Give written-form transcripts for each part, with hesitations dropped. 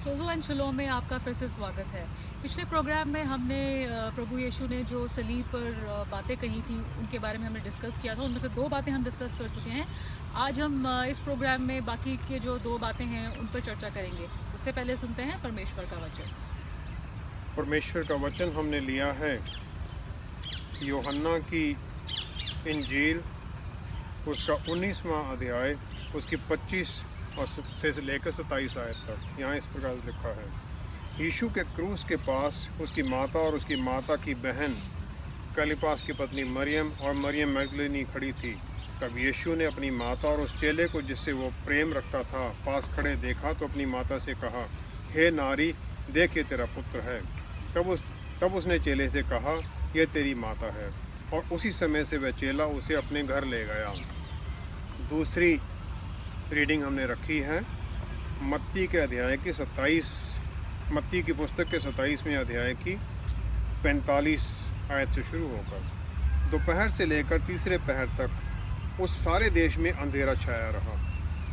सोज़ो and शलोम में आपका फिर से स्वागत है। पिछले प्रोग्राम में हमने प्रभु यीशु ने जो सलीब पर बातें कही थी उनके बारे में हमने डिस्कस किया था। उनमें से 2 बातें हम डिस्कस कर चुके हैं। आज हम इस प्रोग्राम में बाकी के जो 2 बातें हैं उन पर चर्चा करेंगे। उससे पहले सुनते हैं परमेश्वर का वचन। परमेश्वर का वचन हमने लिया है यूहन्ना की इंजील, उसका 19वां अध्याय, उसकी 25 और से लेकर 27 आयत तक। यहाँ इस प्रकार लिखा है, यीशु के क्रूस के पास उसकी माता और उसकी माता की बहन कलीपास की पत्नी मरियम और मरियम मैगदलीनी खड़ी थी। तब यीशु ने अपनी माता और उस चेले को जिससे वो प्रेम रखता था पास खड़े देखा तो अपनी माता से कहा, हे नारी, देख ये तेरा पुत्र है। तब उसने चेले से कहा, यह तेरी माता है। और उसी समय से वह चेला उसे अपने घर ले गया। दूसरी रीडिंग हमने रखी है मत्ती के अध्याय की 27, मत्ती की पुस्तक के 27वें अध्याय की 45 आयत से शुरू होकर दोपहर से लेकर तीसरे पहर तक उस सारे देश में अंधेरा छाया रहा।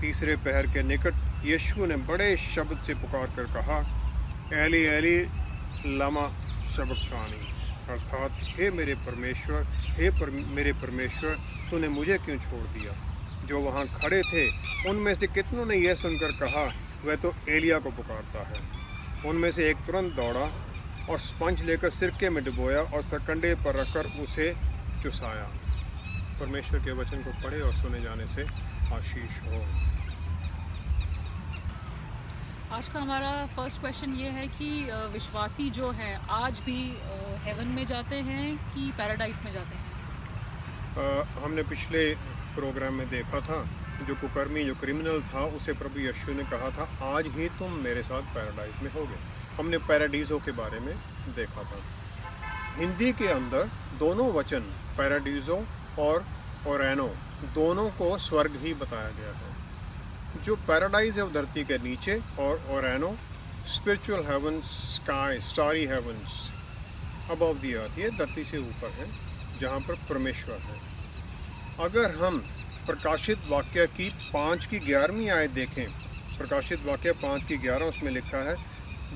तीसरे पहर के निकट यीशु ने बड़े शब्द से पुकार कर कहा, एली एली लमा शबक्तानी, अर्थात हे मेरे परमेश्वर, मेरे परमेश्वर, तूने मुझे क्यों छोड़ दिया। जो वहाँ खड़े थे उनमें से कितनों ने यह सुनकर कहा, वह तो एलिया को पुकारता है। उनमें से एक तुरंत दौड़ा और स्पंज लेकर सिरके में डुबोया और सरकंडे पर रखकर उसे चुसाया। परमेश्वर के वचन को पढ़े और सुने जाने से आशीष हो। आज का हमारा फर्स्ट क्वेश्चन ये है कि विश्वासी जो है आज भी हेवन में जाते हैं कि पैराडाइज में जाते हैं। हमने पिछले प्रोग्राम में देखा था जो कुकर्मी, जो क्रिमिनल था, उसे प्रभु यीशु ने कहा था, आज ही तुम मेरे साथ पैराडाइज में होगे। हमने पैराडीजो के बारे में देखा था। हिंदी के अंदर दोनों वचन पैराडीजो और ओरेनो दोनों को स्वर्ग ही बताया गया है। जो पैराडाइज है वो धरती के नीचे और ओरेनो spiritual heavens, sky, starry heavens above the earth, ये धरती से ऊपर है जहाँ पर परमेश्वर है। अगर हम प्रकाशित वाक्य की 5 की 11वीं आयत देखें, प्रकाशित वाक्य 5 की 11, उसमें लिखा है,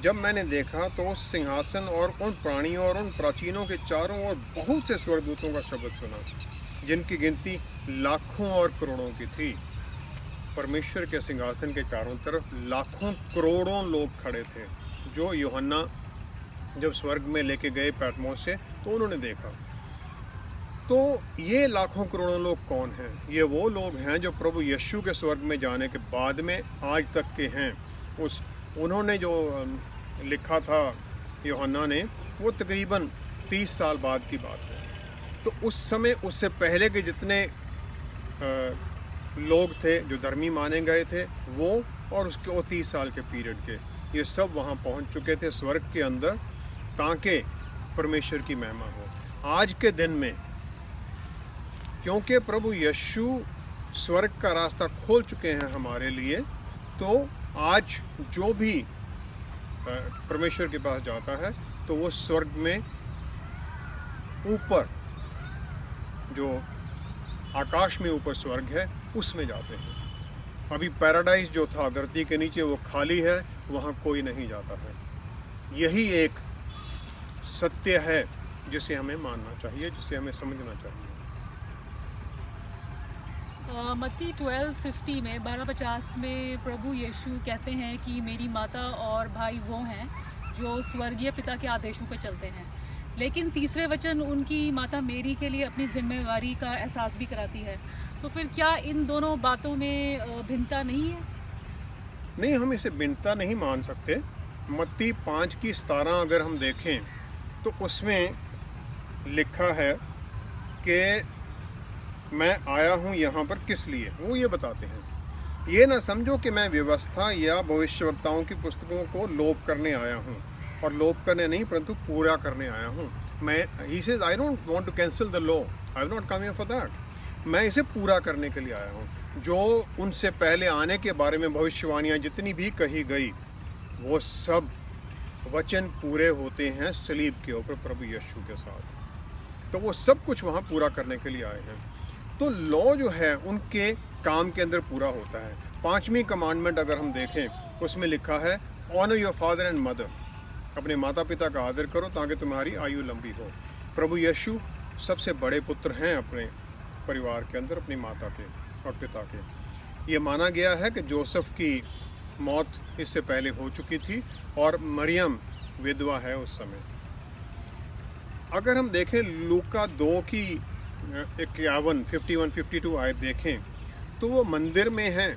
जब मैंने देखा तो उस सिंहासन और उन प्राणियों और उन प्राचीनों के चारों ओर बहुत से स्वर्गदूतों का शब्द सुना, जिनकी गिनती लाखों और करोड़ों की थी। परमेश्वर के सिंहासन के चारों तरफ लाखों करोड़ों लोग खड़े थे, जो यूहन्ना जब स्वर्ग में लेके गए पैटमोस से तो उन्होंने देखा। तो ये लाखों करोड़ों लोग कौन हैं? ये वो लोग हैं जो प्रभु यीशु के स्वर्ग में जाने के बाद में आज तक के हैं। उन्होंने जो लिखा था यूहन्ना ने, वो तकरीबन 30 साल बाद की बात है। तो उस समय उससे पहले के जितने लोग थे जो धर्मी माने गए थे वो, और उसके वो 30 साल के पीरियड के, ये सब वहाँ पहुँच चुके थे स्वर्ग के अंदर, ताकि परमेश्वर की महिमा हो। आज के दिन में क्योंकि प्रभु यीशु स्वर्ग का रास्ता खोल चुके हैं हमारे लिए, तो आज जो भी परमेश्वर के पास जाता है तो वो स्वर्ग में ऊपर, जो आकाश में ऊपर स्वर्ग है, उसमें जाते हैं। अभी पैराडाइज जो था धरती के नीचे वो खाली है, वहाँ कोई नहीं जाता है। यही एक सत्य है जिसे हमें मानना चाहिए, जिसे हमें समझना चाहिए। मत्ती 12:50 में 12:50 में प्रभु यीशु कहते हैं कि मेरी माता और भाई वो हैं जो स्वर्गीय पिता के आदेशों पर चलते हैं। लेकिन तीसरे वचन उनकी माता मेरी के लिए अपनी जिम्मेवारी का एहसास भी कराती है। तो फिर क्या इन दोनों बातों में भिन्नता नहीं है? नहीं, हम इसे भिन्नता नहीं मान सकते। मत्ती 5 की 17 अगर हम देखें तो उसमें लिखा है कि मैं आया हूँ यहाँ पर किस लिए, वो ये बताते हैं। ये ना समझो कि मैं व्यवस्था या भविष्यवक्ताओं की पुस्तकों को लोप करने आया हूँ, और लोप करने नहीं परंतु पूरा करने आया हूँ। he says I don't want to cancel the law, I'm not coming for that। मैं इसे पूरा करने के लिए आया हूँ। जो उनसे पहले आने के बारे में भविष्यवाणियाँ जितनी भी कही गई, वो सब वचन पूरे होते हैं सलीब के ऊपर प्रभु यीशु के साथ। तो वो सब कुछ वहाँ पूरा करने के लिए आए हैं। तो लॉ जो है उनके काम के अंदर पूरा होता है। 5वीं कमांडमेंट अगर हम देखें, उसमें लिखा है honour your father and mother, अपने माता पिता का आदर करो ताकि तुम्हारी आयु लंबी हो। प्रभु यीशु सबसे बड़े पुत्र हैं अपने परिवार के अंदर, अपनी माता के और पिता के। ये माना गया है कि जोसेफ की मौत इससे पहले हो चुकी थी और मरियम विधवा है उस समय। अगर हम देखें लूका 2 की 51, 52 आयत देखें तो वो मंदिर में है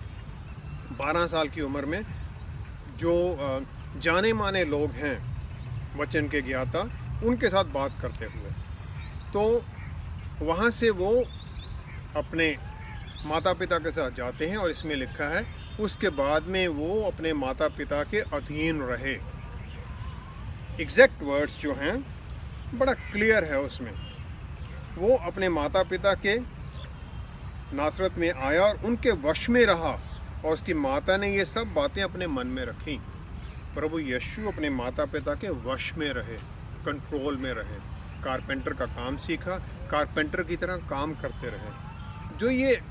12 साल की उम्र में, जो जाने माने लोग हैं वचन के ज्ञाता, उनके साथ बात करते हुए। तो वहाँ से वो अपने माता पिता के साथ जाते हैं और इसमें लिखा है उसके बाद में वो अपने माता पिता के अधीन रहे। एग्जैक्ट वर्ड्स जो हैं बड़ा क्लियर है उसमें। वो अपने माता पिता के नासरत में आया और उनके वश में रहा और उसकी माता ने ये सब बातें अपने मन में रखी। प्रभु यीशु अपने माता पिता के वश में रहे, कंट्रोल में रहे, कारपेंटर का काम सीखा, कारपेंटर की तरह काम करते रहे। जो ये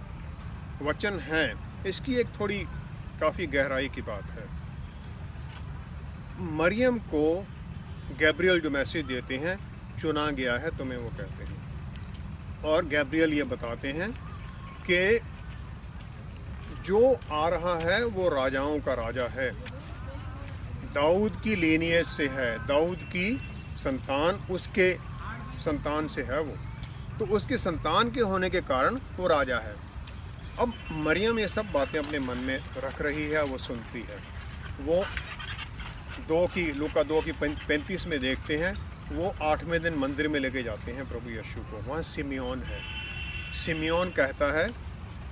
वचन है इसकी एक थोड़ी काफ़ी गहराई की बात है। मरियम को गैब्रियल जो मैसेज देते हैं, चुना गया है तुम्हें, वो कहते हैं, और गैब्रियल ये बताते हैं कि जो आ रहा है वो राजाओं का राजा है, दाऊद की लीनियज से है, दाऊद की संतान उसके संतान से है वो, तो उसके संतान के होने के कारण वो राजा है। अब मरियम ये सब बातें अपने मन में रख रही है, वो सुनती है। वो लूका 2 की 35 में देखते हैं, वो 8वें दिन मंदिर में लेके जाते हैं प्रभु यीशु को। वहाँ सिमियोन है। सिमियोन कहता है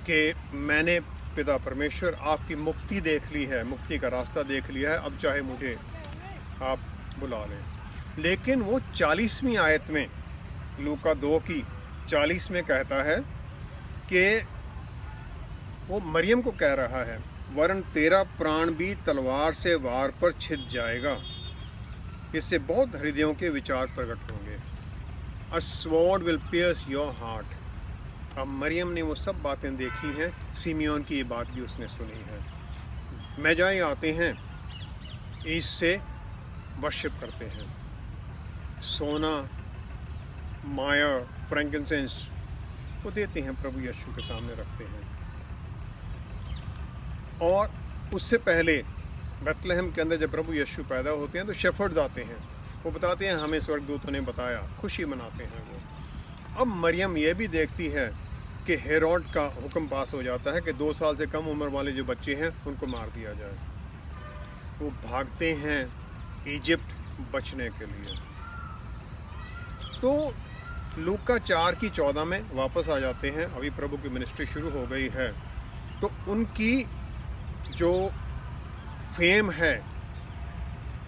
कि मैंने पिता परमेश्वर आपकी मुक्ति देख ली है, मुक्ति का रास्ता देख लिया है, अब चाहे मुझे आप बुला लें। लेकिन वो 40वीं आयत में, लूका 2 की 40 में कहता है कि वो मरियम को कह रहा है, वरन तेरा प्राण भी तलवार से वार पर छिद जाएगा, इससे बहुत हृदयों के विचार प्रकट होंगे। A sword will pierce your heart। अब मरियम ने वो सब बातें देखी हैं, सिमियोन की ये बात भी उसने सुनी है। मैजाई आते हैं, इससे वर्शिप करते हैं, सोना, मायर, फ्रैंकिनसेंस वो देते हैं, प्रभु यीशु के सामने रखते हैं। और उससे पहले बेथलेहम के अंदर जब प्रभु यीशु पैदा होते हैं तो शेफर्ड्स आते हैं, वो बताते हैं हमें स्वर्गदूतों ने बताया, खुशी मनाते हैं वो। अब मरियम ये भी देखती है कि हेरोड का हुक्म पास हो जाता है कि 2 साल से कम उम्र वाले जो बच्चे हैं उनको मार दिया जाए। वो भागते हैं इजिप्ट बचने के लिए। तो लूका 4 की 14 में वापस आ जाते हैं। अभी प्रभु की मिनिस्ट्री शुरू हो गई है, तो उनकी जो फेम है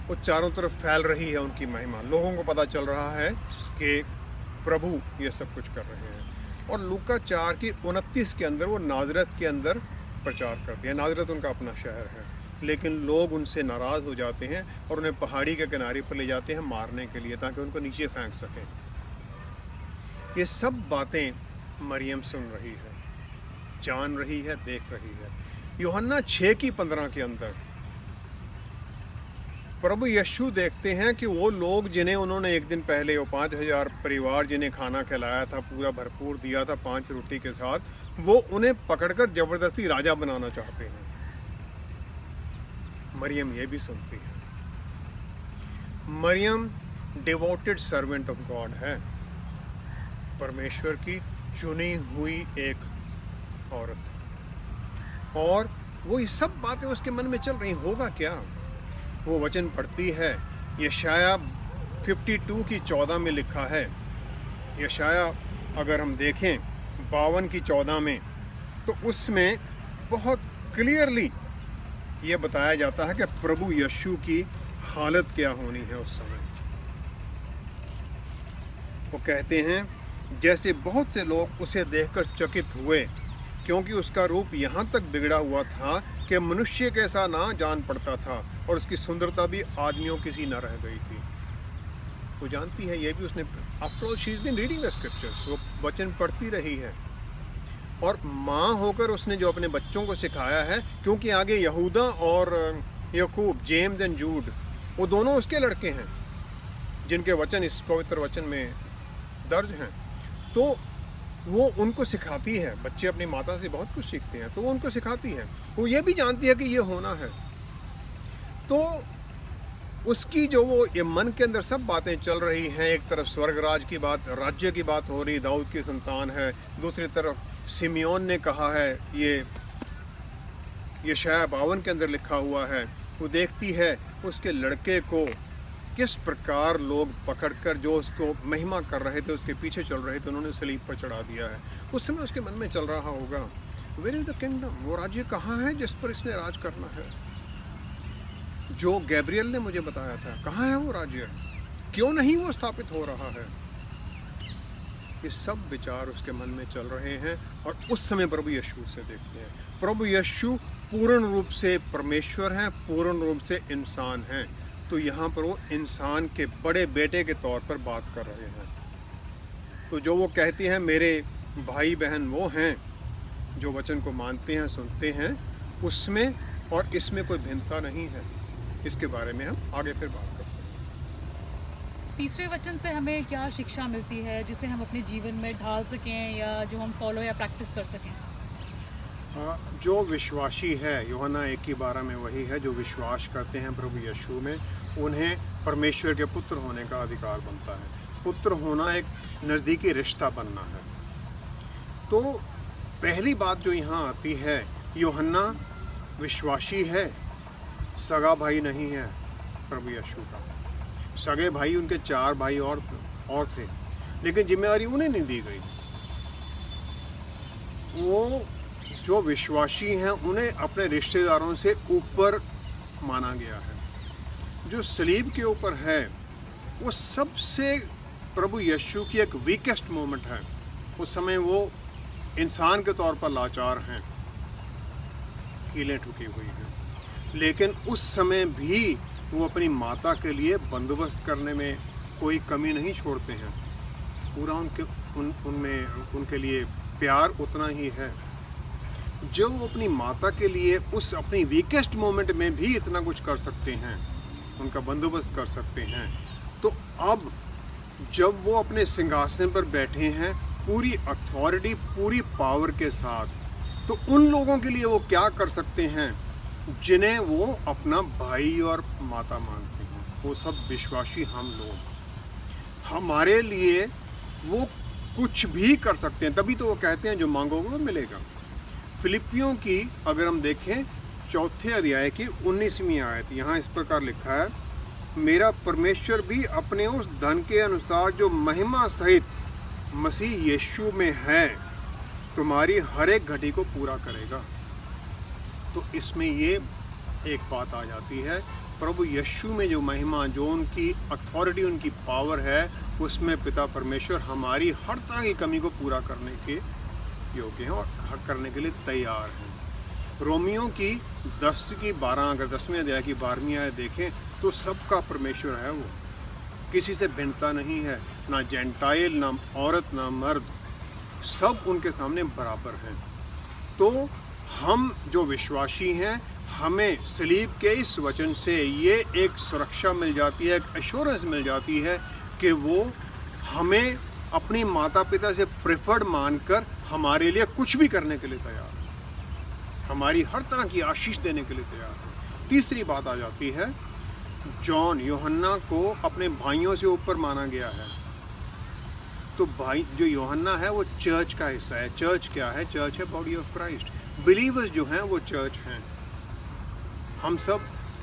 वो चारों तरफ फैल रही है, उनकी महिमा, लोगों को पता चल रहा है कि प्रभु ये सब कुछ कर रहे हैं। और लूका 4 की 29 के अंदर वो नाजरत के अंदर प्रचार करते हैं। नाजरत उनका अपना शहर है, लेकिन लोग उनसे नाराज़ हो जाते हैं और उन्हें पहाड़ी के किनारे पर ले जाते हैं मारने के लिए, ताकि उनको नीचे फेंक सकें। ये सब बातें मरियम सुन रही है, जान रही है, देख रही है। यूहन्ना 6 की 15 के अंदर प्रभु यीशु देखते हैं कि वो लोग जिन्हें उन्होंने एक दिन पहले, वो 5000 परिवार जिन्हें खाना खिलाया था, पूरा भरपूर दिया था 5 रोटी के साथ, वो उन्हें पकड़कर जबरदस्ती राजा बनाना चाहते हैं। मरियम ये भी सुनती है। Mariam devoted servant of God है, परमेश्वर की चुनी हुई एक औरत, और वो ये सब बातें उसके मन में चल रही। होगा क्या? वो वचन पढ़ती है। यशाया 52 की 14 में लिखा है। यशाया अगर हम देखें 52 की 14 में, तो उसमें बहुत क्लियरली ये बताया जाता है कि प्रभु यीशु की हालत क्या होनी है उस समय। वो कहते हैं, जैसे बहुत से लोग उसे देखकर चकित हुए, क्योंकि उसका रूप यहाँ तक बिगड़ा हुआ था कि मनुष्य कैसा ना जान पड़ता था, और उसकी सुंदरता भी आदमियों की सी न रह गई थी। वो जानती है, ये भी उसने, after all she is been reading the scriptures, वो वचन पढ़ती रही है। और माँ होकर उसने जो अपने बच्चों को सिखाया है, क्योंकि आगे यहूदा और याकूब, जेम्स एंड जूड, वो दोनों उसके लड़के हैं जिनके वचन इस पवित्र वचन में दर्ज हैं। तो वो उनको सिखाती है। बच्चे अपनी माता से बहुत कुछ सीखते हैं, तो वो उनको सिखाती है। वो ये भी जानती है कि ये होना है। तो उसकी जो वो ये मन के अंदर सब बातें चल रही हैं, एक तरफ स्वर्ग राज की बात, राज्य की बात हो रही, दाऊद की संतान है, दूसरी तरफ सिमियोन ने कहा है, ये यशायाह 52 के अंदर लिखा हुआ है। वो देखती है उसके लड़के को किस प्रकार लोग पकड़कर जो उसको महिमा कर रहे थे, उसके पीछे चल रहे थे, उन्होंने सलीब पर चढ़ा दिया है। उस समय उसके मन में चल रहा होगा, वेयर इज द किंगडम, वो राज्य कहाँ है जिस पर इसने राज करना है, जो गैब्रियल ने मुझे बताया था, कहाँ है वो राज्य, क्यों नहीं वो स्थापित हो रहा है। ये सब विचार उसके मन में चल रहे हैं। और उस समय प्रभु यीशु से देखते हैं। प्रभु यीशु पूर्ण रूप से परमेश्वर हैं, पूर्ण रूप से इंसान हैं। तो यहाँ पर वो इंसान के बड़े बेटे के तौर पर बात कर रहे हैं। तो जो वो कहती हैं मेरे भाई बहन वो हैं जो वचन को मानते हैं, सुनते हैं, उसमें और इसमें कोई भिन्नता नहीं है। इसके बारे में हम आगे फिर बात करते हैं। तीसरे वचन से हमें क्या शिक्षा मिलती है जिसे हम अपने जीवन में ढाल सकें या जो हम फॉलो या प्रैक्टिस कर सकें? जो विश्वासी है, यूहन्ना 1:12 में वही है जो विश्वास करते हैं प्रभु यीशु में, उन्हें परमेश्वर के पुत्र होने का अधिकार बनता है। पुत्र होना एक नज़दीकी रिश्ता बनना है। तो पहली बात जो यहाँ आती है, यूहन्ना विश्वासी है, सगा भाई नहीं है प्रभु यीशु का। सगे भाई उनके 4 भाई और थे, लेकिन जिम्मेवारी उन्हें नहीं दी गई। वो जो विश्वासी हैं उन्हें अपने रिश्तेदारों से ऊपर माना गया है। जो सलीब के ऊपर है वो सबसे प्रभु यीशु की एक वीकेस्ट मोमेंट है। उस समय वो इंसान के तौर पर लाचार हैं, कीलें ठुकी हुई हैं, लेकिन उस समय भी वो अपनी माता के लिए बंदोबस्त करने में कोई कमी नहीं छोड़ते हैं। पूरा उनके लिए प्यार उतना ही है। जो वो अपनी माता के लिए उस अपनी वीकेस्ट मोमेंट में भी इतना कुछ कर सकते हैं, उनका बंदोबस्त कर सकते हैं, तो अब जब वो अपने सिंहासन पर बैठे हैं पूरी अथॉरिटी, पूरी पावर के साथ, तो उन लोगों के लिए वो क्या कर सकते हैं जिन्हें वो अपना भाई और माता मानते हैं। वो सब विश्वासी हम लोग, हमारे लिए वो कुछ भी कर सकते हैं। तभी तो वो कहते हैं जो मांगोगे वो मिलेगा। फिलिपियों की अगर हम देखें 4 अध्याय की 19वीं आयत, यहाँ इस प्रकार लिखा है, मेरा परमेश्वर भी अपने उस धन के अनुसार जो महिमा सहित मसीह यीशु में है तुम्हारी हर एक घटी को पूरा करेगा। तो इसमें ये एक बात आ जाती है, प्रभु यीशु में जो महिमा, जो उनकी अथॉरिटी, उनकी पावर है, उसमें पिता परमेश्वर हमारी हर तरह की कमी को पूरा करने के योग्य हैं और करने के लिए तैयार हैं। रोमियो की 10:12 अगर 10वें अध्याय की 12वीं आयत देखें तो सबका परमेश्वर है, वो किसी से भिन्नता नहीं है, ना जेंटाइल, ना औरत, ना मर्द, सब उनके सामने बराबर हैं। तो हम जो विश्वासी हैं, हमें सलीब के इस वचन से ये एक सुरक्षा मिल जाती है, एक एश्योरेंस मिल जाती है कि वो हमें अपनी माता पिता से प्रेफर्ड मानकर हमारे लिए कुछ भी करने के लिए तैयार है, हमारी हर तरह की आशीष देने के लिए तैयार है। तीसरी बात आ जाती है, जॉन, यूहन्ना को अपने भाइयों से ऊपर माना गया है। तो भाई जो यूहन्ना है वो चर्च का हिस्सा है। चर्च क्या है? चर्च है बॉडी ऑफ क्राइस्ट। बिलीवर्स जो हैं वो चर्च हैं, हम सब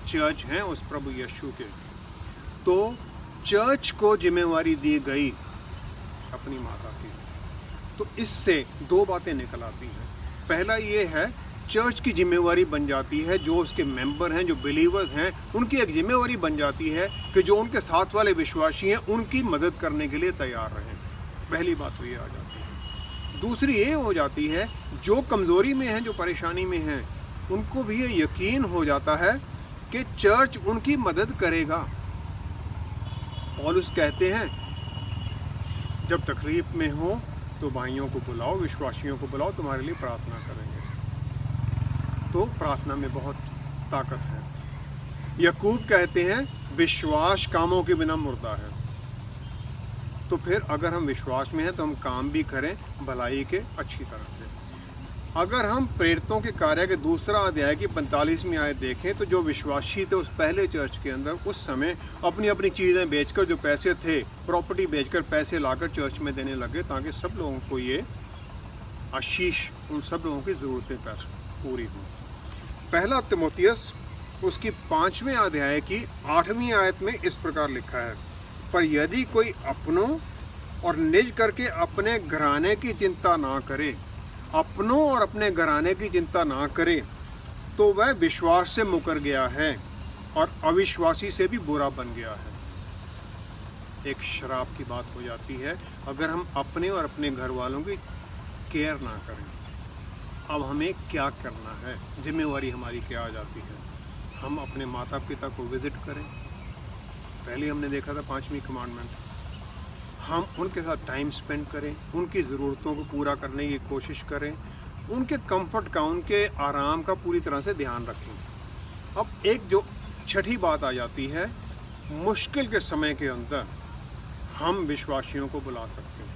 चर्च हैं उस प्रभु यीशु के। तो चर्च को जिम्मेवारी दी गई अपनी माता की। तो इससे 2 बातें निकल आती हैं। पहला ये है, चर्च की जिम्मेवारी बन जाती है, जो उसके मेंबर हैं, जो बिलीवर्स हैं, उनकी एक जिम्मेवारी बन जाती है कि जो उनके साथ वाले विश्वासी हैं उनकी मदद करने के लिए तैयार रहें। पहली बात तो ये आ जाती है। दूसरी ये हो जाती है, जो कमज़ोरी में हैं, जो परेशानी में हैं, उनको भी ये यकीन हो जाता है कि चर्च उनकी मदद करेगा। पौलुस कहते हैं, जब तकलीफ में हो तो भाइयों को बुलाओ, विश्वासियों को बुलाओ, तुम्हारे लिए प्रार्थना करेंगे। तो प्रार्थना में बहुत ताकत है। याकूब कहते हैं विश्वास कामों के बिना मुर्दा है। तो फिर अगर हम विश्वास में हैं तो हम काम भी करें भलाई के अच्छी तरह से। अगर हम प्रेरितों के कार्य के दूसरा अध्याय की 45वीं आयत देखें तो जो विश्वासी थे उस पहले चर्च के अंदर उस समय अपनी अपनी चीज़ें बेचकर, जो पैसे थे प्रॉपर्टी बेचकर पैसे लाकर चर्च में देने लगे ताकि सब लोगों को ये आशीष, उन सब लोगों की ज़रूरतें पूरी हों। पहला तिमोथियस उसकी 5वें अध्याय की 8वीं आयत में इस प्रकार लिखा है, पर यदि कोई अपनों और निज करके अपने घराने की चिंता ना करे, अपनों और अपने घराने की चिंता ना करे, तो वह विश्वास से मुकर गया है और अविश्वासी से भी बुरा बन गया है। एक शराब की बात हो जाती है अगर हम अपने और अपने घर वालों की केयर ना करें। अब हमें क्या करना है, जिम्मेवारी हमारी क्या आ जाती है? हम अपने माता पिता को विज़िट करें। पहले हमने देखा था 5वीं कमांडमेंट। हम उनके साथ टाइम स्पेंड करें, उनकी ज़रूरतों को पूरा करने की कोशिश करें, उनके कंफर्ट का, उनके आराम का पूरी तरह से ध्यान रखें। अब एक जो छठी बात आ जाती है, मुश्किल के समय के अंदर हम विश्वासियों को बुला सकते हैं।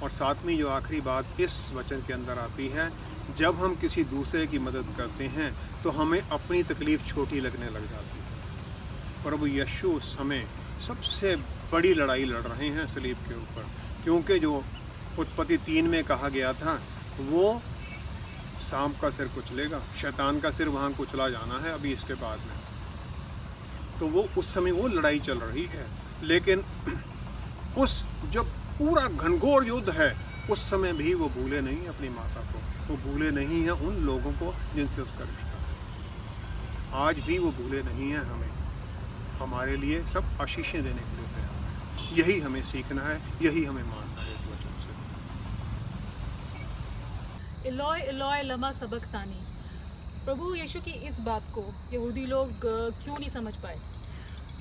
और सातवीं जो आखिरी बात इस वचन के अंदर आती है, जब हम किसी दूसरे की मदद करते हैं तो हमें अपनी तकलीफ़ छोटी लगने लग जाती है। प्रभु यीशु उस समय सबसे बड़ी लड़ाई लड़ रहे हैं सलीब के ऊपर, क्योंकि जो उत्पत्ति 3 में कहा गया था वो सांप का सिर कुचलेगा, शैतान का सिर वहाँ कुचला जाना है अभी इसके बाद में। तो वो उस समय वो लड़ाई चल रही है, लेकिन उस जब पूरा घनघोर युद्ध है उस समय भी वो भूले नहीं अपनी माता को, वो भूले नहीं हैं उन लोगों को जिनसे उसका रिश्ता है। आज भी वो भूले नहीं हैं हमें, हमारे लिए सब आशीषें देने के लिए तैयार है। यही हमें सीखना है, यही हमें मानना है इस वचन से। इलोय इलोय लमा सबक्तानी। प्रभु यीशु की इस बात को यहूदी लोग क्यों नहीं समझ पाए?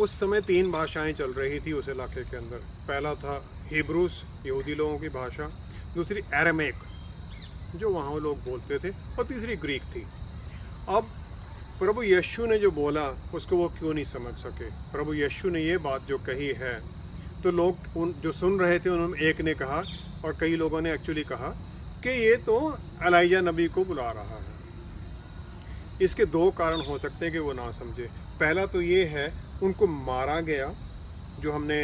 उस समय 3 भाषाएं चल रही थी उस इलाके के अंदर। पहला था हिब्रूस, यहूदी लोगों की भाषा, दूसरी अरामीक जो वहाँ लोग बोलते थे, और तीसरी ग्रीक थी। अब प्रभु यीशु ने जो बोला उसको वो क्यों नहीं समझ सके? प्रभु यीशु ने ये बात जो कही है तो लोग उन जो सुन रहे थे उन्होंने, एक ने कहा और कई लोगों ने एक्चुअली कहा कि ये तो एलिया नबी को बुला रहा है। इसके 2 कारण हो सकते हैं कि वो ना समझे। पहला तो ये है उनको मारा गया, जो हमने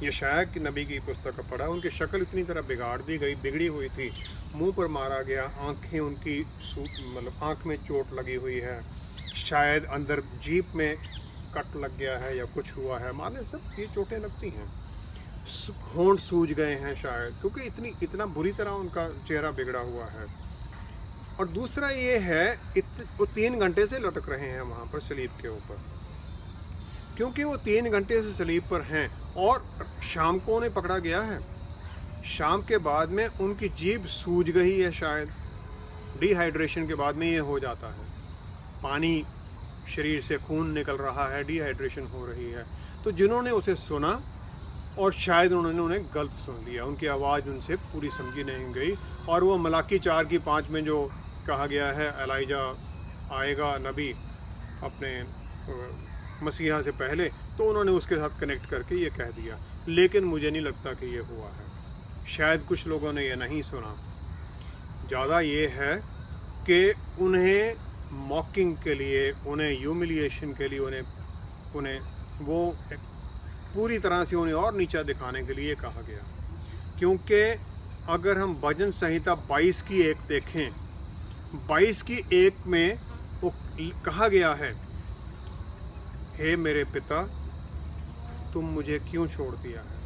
यशाया की नबी की पुस्तक का पढ़ा, उनकी शक्ल इतनी तरह बिगाड़ दी गई, बिगड़ी हुई थी, मुंह पर मारा गया, आंखें उनकी मतलब आंख में चोट लगी हुई है, शायद अंदर जीप में कट लग गया है या कुछ हुआ है, माने सब ये चोटें लगती हैं, होंठ सूज गए हैं शायद, क्योंकि इतना बुरी तरह उनका चेहरा बिगड़ा हुआ है। और दूसरा ये है वो 3 घंटे से लटक रहे हैं वहाँ पर सलीब के ऊपर, क्योंकि वो 3 घंटे से सलीब पर हैं और शाम को उन्हें पकड़ा गया है। शाम के बाद में उनकी जीभ सूज गई है, शायद डिहाइड्रेशन के बाद में ये हो जाता है, पानी शरीर से खून निकल रहा है, डिहाइड्रेशन हो रही है। तो जिन्होंने उसे सुना और शायद उन्होंने उन्हें गलत सुन लिया, उनकी आवाज़ उनसे पूरी समझी नहीं गई, और वो मलाकी 4:5 में जो कहा गया है एलाइजा आएगा नबी अपने मसीहा से पहले, तो उन्होंने उसके साथ कनेक्ट करके ये कह दिया। लेकिन मुझे नहीं लगता कि ये हुआ है, शायद कुछ लोगों ने ये नहीं सुना। ज़्यादा ये है कि उन्हें मॉकिंग के लिए, उन्हें ह्यूमिलिएशन के लिए, उन्हें वो पूरी तरह से उन्हें और नीचा दिखाने के लिए कहा गया। क्योंकि अगर हम भजन संहिता 22 की 1 देखें, 22 की 1 में वो कहा गया है, हे मेरे पिता तुम मुझे क्यों छोड़ दिया है।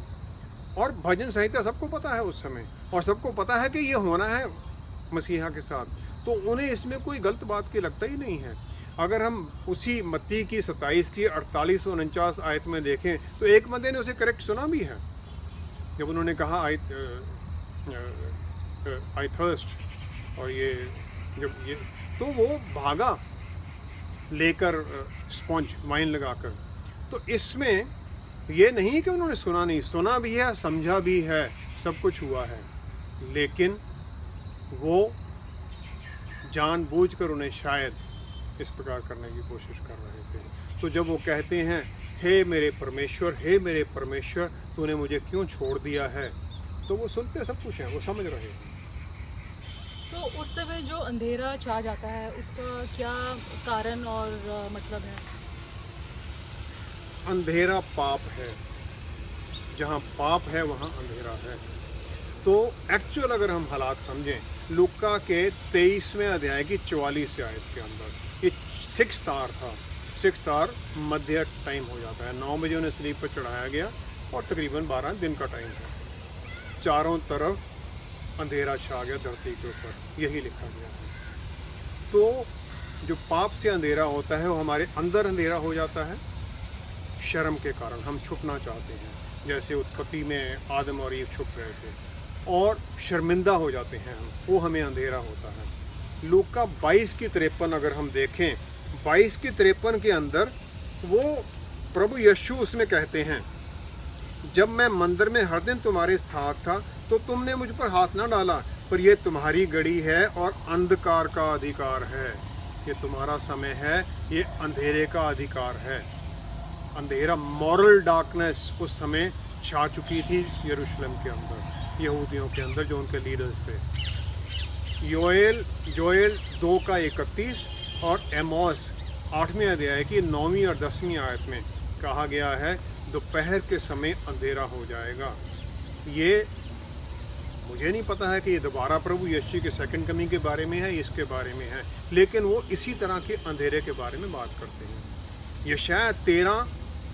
और भजन संहिता सबको पता है उस समय, और सबको पता है कि ये होना है मसीहा के साथ, तो उन्हें इसमें कोई गलत बात की लगता ही नहीं है। अगर हम उसी मत्ती की 27 की 48 और 49 आयत में देखें तो एक बंदे ने उसे करेक्ट सुना भी है, जब उन्होंने कहा आई थर्स्ट, और ये जब ये तो वो भागा लेकर स्पॉन्ज वाइन लगाकर। तो इसमें ये नहीं कि उन्होंने सुना नहीं, सुना भी है, समझा भी है, सब कुछ हुआ है, लेकिन वो जानबूझकर उन्हें शायद इस प्रकार करने की कोशिश कर रहे थे। तो जब वो कहते हैं हे मेरे परमेश्वर तूने मुझे क्यों छोड़ दिया है, तो वो सुनते सब कुछ हैं, वो समझ रहे हैं। तो उस समय जो अंधेरा छा जाता है उसका क्या कारण और मतलब है? अंधेरा पाप है, जहाँ पाप है वहाँ अंधेरा है। तो एक्चुअल अगर हम हालात समझें, लूका के 23वें अध्याय की 44 आयत के अंदर ये 6th आवर था। 6th आवर मध्य टाइम हो जाता है। 9 बजे उन्हें स्लीप पर चढ़ाया गया और तकरीबन 12 दिन का टाइम है। चारों तरफ अंधेरा छा गया धरती के ऊपर, यही लिखा गया है। तो जो पाप से अंधेरा होता है वो हमारे अंदर अंधेरा हो जाता है। शर्म के कारण हम छुपना चाहते हैं, जैसे उत्पत्ति में आदम और ईव छुप गए थे, और शर्मिंदा हो जाते हैं हम, वो हमें अंधेरा होता है। लूका 22 की 53 अगर हम देखें, 22 की 53 के अंदर वो प्रभु यीशु उसमें कहते हैं, जब मैं मंदिर में हर दिन तुम्हारे साथ था तो तुमने मुझ पर हाथ ना डाला, पर यह तुम्हारी घड़ी है और अंधकार का अधिकार है। ये तुम्हारा समय है, ये अंधेरे का अधिकार है। अंधेरा, मॉरल डार्कनेस उस समय छा चुकी थी यरूशलेम के अंदर, यहूदियों के अंदर जो उनके लीडर्स थे। जोएल 2 का 31 और एमोस 8वें अध्याय की 9वीं और 10वीं आयत में कहा गया है, दोपहर के समय अंधेरा हो जाएगा। ये मुझे नहीं पता है कि ये दोबारा प्रभु यीशु के सेकंड कमिंग के बारे में है, इसके बारे में है, लेकिन वो इसी तरह के अंधेरे के बारे में बात करते हैं। यशायाह 13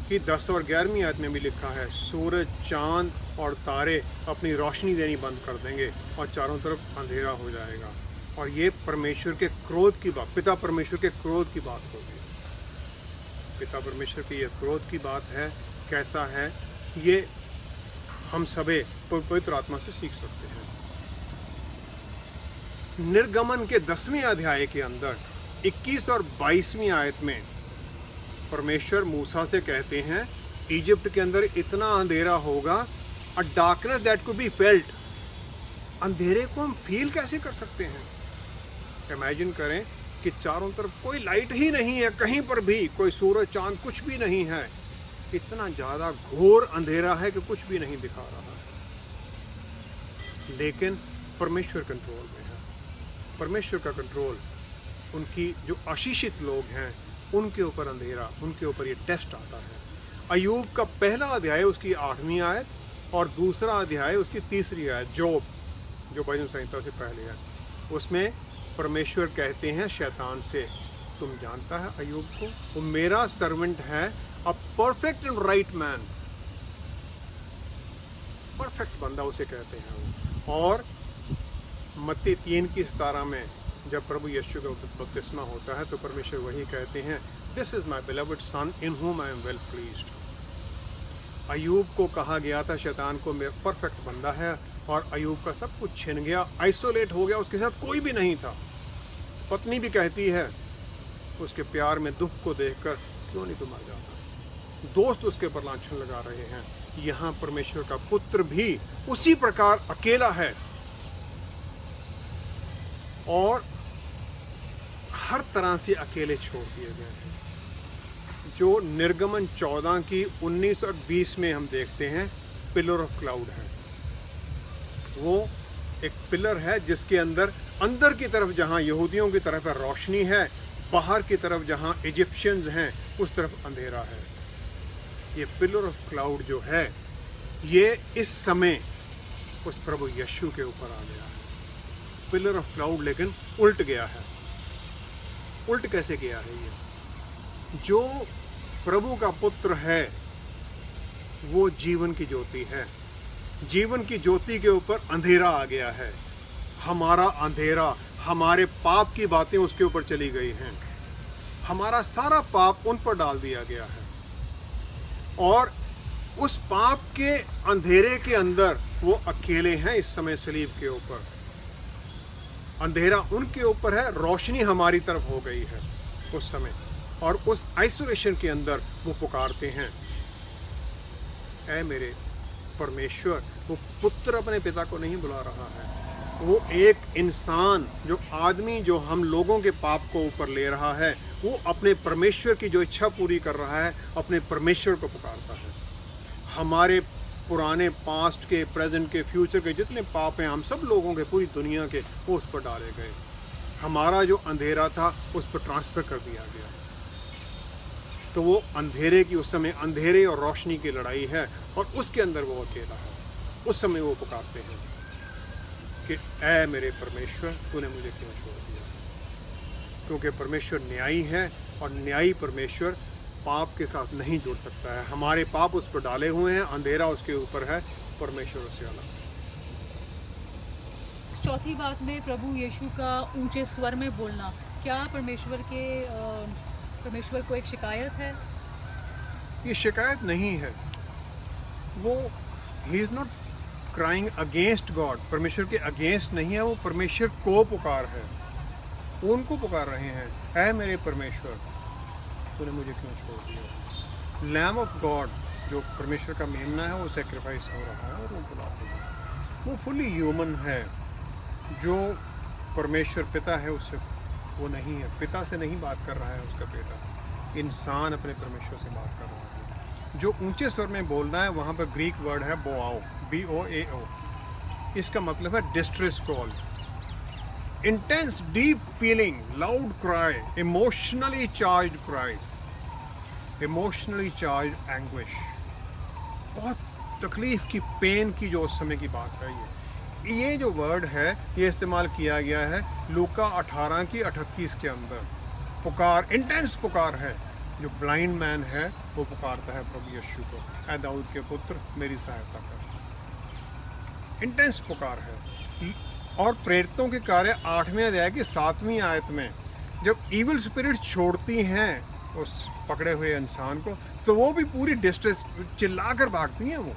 की 10 और 11वीं आयत में भी लिखा है, सूरज, चांद और तारे अपनी रोशनी देनी बंद कर देंगे और चारों तरफ अंधेरा हो जाएगा। और ये परमेश्वर के क्रोध की बात, पिता परमेश्वर के क्रोध की बात होगी। पिता परमेश्वर की ये क्रोध की बात है, कैसा है ये हम सभी पवित्र आत्मा से सीख सकते हैं। निर्गमन के 10वें अध्याय के अंदर 21 और 22वीं आयत में परमेश्वर मूसा से कहते हैं, इजिप्ट के अंदर इतना अंधेरा होगा, अ darkness that could be felt. अंधेरे को हम फील कैसे कर सकते हैं? इमेजिन करें कि चारों तरफ कोई लाइट ही नहीं है, कहीं पर भी कोई सूरज चांद कुछ भी नहीं है, इतना ज़्यादा घोर अंधेरा है कि कुछ भी नहीं दिखा रहा है। लेकिन परमेश्वर कंट्रोल में है। परमेश्वर का कंट्रोल, उनकी जो आशीषित लोग हैं उनके ऊपर अंधेरा, उनके ऊपर ये टेस्ट आता है। अय्यूब का पहला अध्याय उसकी 8वीं आयत और दूसरा अध्याय उसकी 3री आयत, जोब जो भजन संहिता से पहले है, उसमें परमेश्वर कहते हैं शैतान से, तुम जानता है अय्यूब को, वो मेरा सर्वेंट है, a perfect and right man, perfect बंदा उसे कहते हैं वो। और मत्ती 3 की 17 में जब प्रभु यीशु का बपतिस्मा होता है तो परमेश्वर वही कहते हैं, दिस इज माई बिलवड सन इन हुम आई एम वेल प्लीज्ड। अय्यूब को कहा गया था शैतान को मेरा परफेक्ट बंदा है, और अय्यूब का सब कुछ छिन गया, आइसोलेट हो गया, उसके साथ कोई भी नहीं था। पत्नी भी कहती है उसके प्यार में दुख को देखकर, क्यों नहीं तू मर जाता। दोस्त उसके पर लांछन लगा रहे हैं। यहाँ परमेश्वर का पुत्र भी उसी प्रकार अकेला है और हर तरह से अकेले छोड़ दिए गए हैं। जो निर्गमन 14 की 19 और 20 में हम देखते हैं, पिलर ऑफ क्लाउड है। वो एक पिलर है जिसके अंदर की तरफ जहाँ यहूदियों की तरफ रोशनी है, बाहर की तरफ जहाँ इजिप्शियंस हैं उस तरफ अंधेरा है। ये पिलर ऑफ क्लाउड जो है, ये इस समय उस प्रभु यीशु के ऊपर आ गया है। पिलर ऑफ क्लाउड लेकिन उल्ट गया है। उल्ट कैसे गया है? ये जो प्रभु का पुत्र है वो जीवन की ज्योति है। जीवन की ज्योति के ऊपर अंधेरा आ गया है। हमारा अंधेरा, हमारे पाप की बातें उसके ऊपर चली गई हैं। हमारा सारा पाप उन पर डाल दिया गया है, और उस पाप के अंधेरे के अंदर वो अकेले हैं इस समय सलीब के ऊपर। अंधेरा उनके ऊपर है, रोशनी हमारी तरफ हो गई है उस समय। और उस आइसोलेशन के अंदर वो पुकारते हैं, ऐ मेरे परमेश्वर। वो पुत्र अपने पिता को नहीं बुला रहा है, वो एक इंसान, जो आदमी जो हम लोगों के पाप को ऊपर ले रहा है, वो अपने परमेश्वर की जो इच्छा पूरी कर रहा है, अपने परमेश्वर को पुकारता है। हमारे पुराने पास्ट के, प्रेजेंट के, फ्यूचर के जितने पाप हैं हम सब लोगों के, पूरी दुनिया के, वो उस पर डाले गए। हमारा जो अंधेरा था उस पर ट्रांसफ़र कर दिया गया। तो वो अंधेरे की, उस समय अंधेरे और रोशनी की लड़ाई है, और उसके अंदर वो अकेला है। उस समय वो पुकारते हैं कि ऐ मेरे परमेश्वर, तूने मुझे क्यों छोड़ दिया। क्योंकि परमेश्वर न्यायी है, और न्यायी परमेश्वर पाप के साथ नहीं जुड़ सकता है। हमारे पाप उस पर डाले हुए हैं, अंधेरा उसके ऊपर है, परमेश्वर उससे अलग है। चौथी बात में प्रभु यीशु का ऊंचे स्वर में बोलना, क्या परमेश्वर को एक शिकायत है? ये शिकायत नहीं है। वो he is not crying against God, परमेश्वर के अगेंस्ट नहीं है, वो परमेश्वर को पुकार है, वो उनको पुकार रहे हैं, ऐ मेरे परमेश्वर, तूने मुझे क्यों छोड़ दिया। लैम ऑफ गॉड, जो परमेश्वर का मेमना है, वो सेक्रीफाइस हो रहा है, और वो बुलाते हैं। वो फुली ह्यूमन है। जो परमेश्वर पिता है उससे वो नहीं है, पिता से नहीं बात कर रहा है उसका बेटा, इंसान अपने परमेश्वर से बात कर रहा है। जो ऊंचे स्वर में बोलना है, वहाँ पर ग्रीक वर्ड है बोआओ, BOAO। इसका मतलब है distress call, intense deep feeling, loud cry, emotionally charge cry, emotionally charge anguish. बहुत तकलीफ की, पेन की जो उस समय की बात है। ये जो वर्ड है ये इस्तेमाल किया गया है लूका 18 की 38 के अंदर। पुकार, इंटेंस पुकार है। जो ब्लाइंड मैन है वो पुकारता है प्रभु यीशु को, ऐ दाऊद के पुत्र मेरी सहायता कर। इंटेंस पुकार है। और प्रेरितों के कार्य 8वें अध्याय की 7वीं आयत में जब इविल स्पिरिट छोड़ती हैं उस पकड़े हुए इंसान को, तो वो भी पूरी डिस्ट्रेस, चिल्लाकर भागती हैं, वो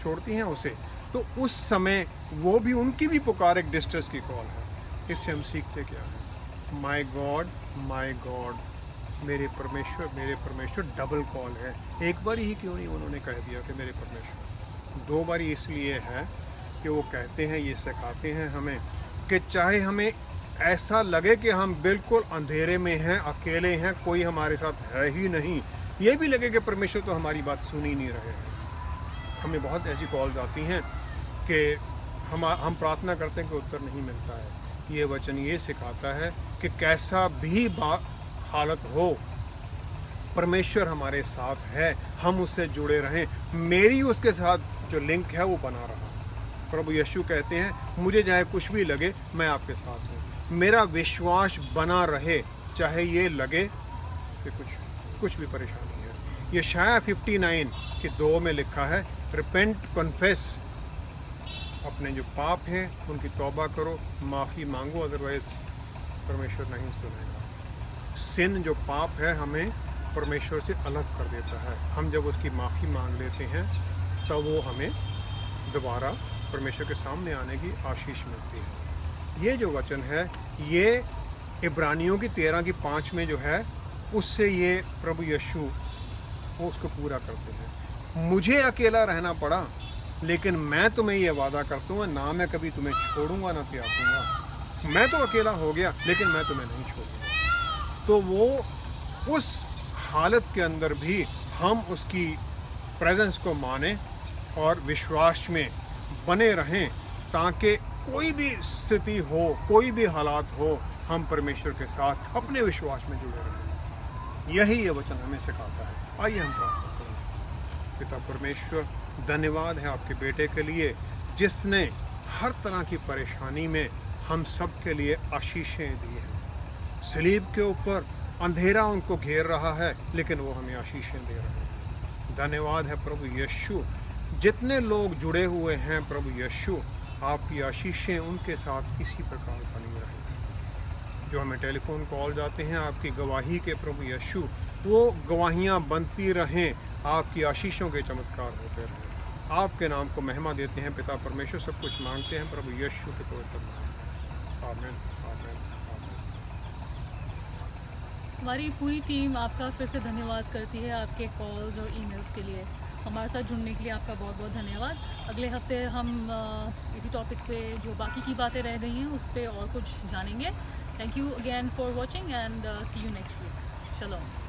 छोड़ती हैं उसे। तो उस समय वो भी, उनकी भी पुकार एक डिस्ट्रेस की कॉल है। इससे हम सीखते क्या है? माय गॉड, मेरे परमेश्वर डबल कॉल है। एक बार ही क्यों नहीं उन्होंने कह दिया कि मेरे परमेश्वर, 2 बार इसलिए है कि वो कहते हैं, ये सिखाते हैं हमें कि चाहे हमें ऐसा लगे कि हम बिल्कुल अंधेरे में हैं, अकेले हैं, कोई हमारे साथ है ही नहीं, ये भी लगे कि परमेश्वर तो हमारी बात सुन ही नहीं रहे हैं। हमें बहुत ऐसी कॉल्स आती हैं कि हम प्रार्थना करते हैं कि उत्तर नहीं मिलता है। ये वचन ये सिखाता है कि कैसा भी हालत हो, परमेश्वर हमारे साथ है, हम उससे जुड़े रहें। मेरी उसके साथ जो लिंक है वो बना रहा। प्रभु यीशु कहते हैं, मुझे चाहे कुछ भी लगे, मैं आपके साथ हूँ। मेरा विश्वास बना रहे, चाहे ये लगे कि कुछ भी परेशानी है। यशायाह 59 के 2 में लिखा है, रिपेंट, कन्फेस, अपने जो पाप हैं उनकी तौबा करो, माफ़ी मांगो, अदरवाइज परमेश्वर नहीं सुनेगा। सिन, जो पाप है, हमें परमेश्वर से अलग कर देता है। हम जब उसकी माफ़ी मांग लेते हैं तब वो हमें दोबारा परमेश्वर के सामने आने की आशीष मिलती है। ये जो वचन है ये इब्रानियों की 13 की 5 में जो है, उससे ये प्रभु यीशु वो उसको पूरा करते हैं। मुझे अकेला रहना पड़ा, लेकिन मैं तुम्हें ये वादा करता हूँ, ना मैं कभी तुम्हें छोड़ूंगा ना त्याग दूंगा। मैं तो अकेला हो गया, लेकिन मैं तुम्हें नहीं छोड़ूंगा। तो वो उस हालत के अंदर भी हम उसकी प्रेजेंस को माने और विश्वास में बने रहें, ताकि कोई भी स्थिति हो, कोई भी हालात हो, हम परमेश्वर के साथ अपने विश्वास में जुड़े रहें। यही ये वचन हमें सिखाता है। आइए हम प्रार्थना करें। पिता परमेश्वर, धन्यवाद है आपके बेटे के लिए, जिसने हर तरह की परेशानी में हम सब के लिए आशीषें दी हैं। सलीब के ऊपर अंधेरा उनको घेर रहा है, लेकिन वो हमें आशीषें दे रहे हैं। धन्यवाद है प्रभु यीशु, जितने लोग जुड़े हुए हैं प्रभु यीशु, आपकी आशीषें उनके साथ इसी प्रकार बनी रहें। जो हमें टेलीफोन कॉल जाते हैं आपकी गवाही के प्रभु यीशु, वो गवाहियाँ बनती रहें, आपकी आशीषों के चमत्कार होते रहें। आपके नाम को महिमा देते हैं पिता परमेश्वर, सब कुछ मांगते हैं प्रभु यीशु के पवित्र नाम। आमीन, आमीन, आमीन। हमारी पूरी टीम आपका फिर से धन्यवाद करती है आपके कॉल्स और ईमेल्स के लिए। हमारे साथ जुड़ने के लिए आपका बहुत बहुत धन्यवाद। अगले हफ्ते हम इसी टॉपिक पे जो बाकी की बातें रह गई हैं उस पर और कुछ जानेंगे। Thank you again for watching and see you next week. शलोम।